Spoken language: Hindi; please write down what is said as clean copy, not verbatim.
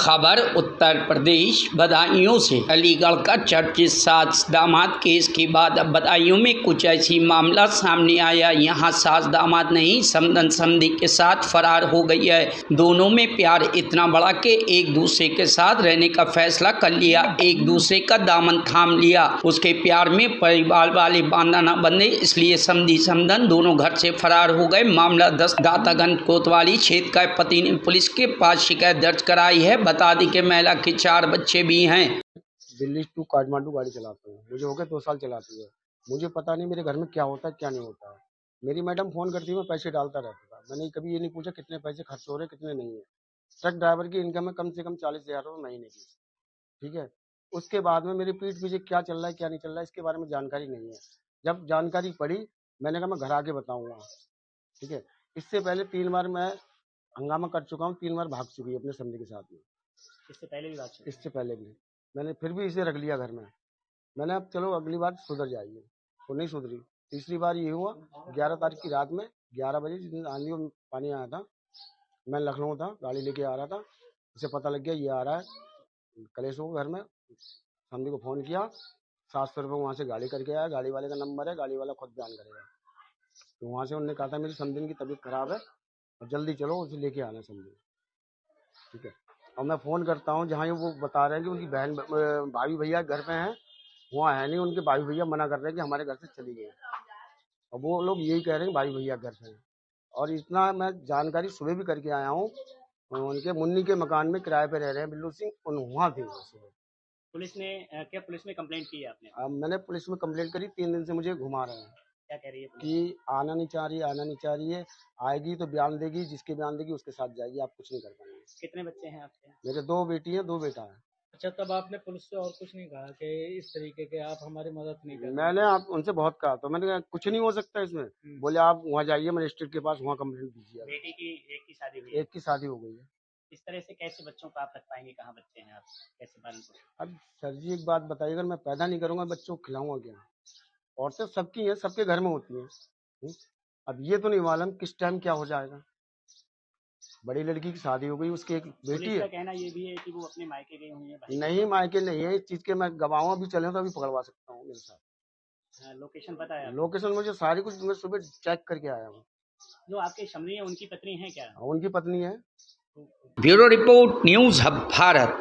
खबर उत्तर प्रदेश बदायूं से। अलीगढ़ का चर्चित सास दामाद केस के बाद अब बदायूं में कुछ ऐसी मामला सामने आया। यहां सास दामाद नहीं समधन समधी के साथ फरार हो गई है। दोनों में प्यार इतना बड़ा कि एक दूसरे के साथ रहने का फैसला कर लिया, एक दूसरे का दामन थाम लिया। उसके प्यार में परिवार वाले बांधा न बंधे, इसलिए समधी समधन दोनों घर से फरार हो गए। मामला 10 दातागंज कोतवाली क्षेत्र का पति ने पुलिस के पास शिकायत दर्ज कराई है। बता दी कि महिला के 4 बच्चे भी हैं। दिल्ली टू काठमांडू गाड़ी चलाता हूँ, मुझे हो गए 2 साल चलाती है। मुझे पता नहीं मेरे घर में क्या होता है क्या नहीं होता है। मेरी मैडम फोन करती है, मैं पैसे डालता रहता था। मैंने कभी ये नहीं पूछा कितने पैसे खर्च हो रहे कितने नहीं है। ट्रक ड्राइवर की इनकम है कम से कम 40,000 रुपये महीने की, ठीक है। उसके बाद में मेरी पीठ पीछे क्या चल रहा है क्या नहीं चल रहा है इसके बारे में जानकारी नहीं है। जब जानकारी पड़ी मैंने कहा मैं घर आके बताऊंगा, ठीक है। इससे पहले 3 बार मैं हंगामा कर चुका हूँ, 3 बार भाग चुकी है अपने समधी के साथ में। इससे पहले भी बात इससे पहले भी मैंने फिर भी इसे रख लिया घर में। मैंने अब चलो अगली बार सुधर जाएगी, तो नहीं सुधरी। तीसरी बार ये हुआ 11 तारीख की रात में 11 बजे, जिस दिन आंधी और पानी आया था, मैं लखनऊ था, गाड़ी लेके आ रहा था। इसे पता लग गया ये आ रहा है कलेश हो घर में। समधी को फ़ोन किया, 700 रुपये वहाँ से गाड़ी करके आया। गाड़ी वाले का नंबर है, गाड़ी वाला खुद बयान करेगा। तो वहाँ से उन्होंने कहा था मेरी समधी की तबीयत खराब है और जल्दी चलो उसे लेके आना समधी, ठीक है। और मैं फ़ोन करता हूँ जहाँ वो बता रहे हैं कि उनकी बहन भाभी भैया घर पे हैं, वहाँ है नहीं। उनके भाई भैया मना कर रहे हैं कि हमारे घर से चली गई, और वो लोग यही कह रहे हैं भाई भैया घर पे हैं। और इतना मैं जानकारी सुबह भी करके आया हूँ, उनके मुन्नी के मकान में किराए पे रह रहे हैं बिल्लू सिंह, वहाँ थे सुबह। पुलिस में कंप्लेंट की है आपने? अब मैंने पुलिस में कंप्लेंट करी, 3 दिन से मुझे घुमा रहे हैं। क्या कह रही है पुलिस? कि आना नहीं चाह रही है। आएगी तो बयान देगी, जिसके बयान देगी उसके साथ जाएगी, आप कुछ नहीं कर पाएंगे। कितने बच्चे हैं आपके? मेरे 2 बेटी हैं 2 बेटा है। अच्छा, तब आपने पुलिस से और कुछ नहीं कहा कि इस तरीके के आप हमारी मदद नहीं कर? मैंने आप उनसे बहुत कहा, तो मैंने कहा कुछ नहीं हो सकता इसमें। बोले आप वहाँ जाइए मजिस्ट्रेट के पास, वहाँ कंप्लेंट दीजिए। बेटी की एक की शादी हुई है? एक की शादी हो गई है। इस तरह से कैसे बच्चों को आप रख पाएंगे? कहाँ बच्चे हैं, आप कैसे पालन पोषण? अब सर जी एक बात बताइए, अगर मैं पैदा नहीं करूँगा बच्चों को खिलाऊंगा क्या? औरतें सबकी हैं, सबके घर में होती हैं। अब ये तो नहीं मालूम किस टाइम क्या हो जाएगा। बड़ी लड़की की शादी हो गई, उसकी एक बेटी पुलिस का है। कहना ये भी है कि वो अपने मायके गई हुई है भाई। नहीं मायके नहीं है, इस चीज के मैं गवाह भी चले तो अभी पकड़वा सकता हूँ मेरे साथ। लोकेशन पता है आपको? लोकेशन मुझे सारी कुछ मैं सुबह चेक करके आया हूँ। जो आपके समधी है उनकी पत्नी है क्या? उनकी पत्नी है। Bureau report, news hub Bharat.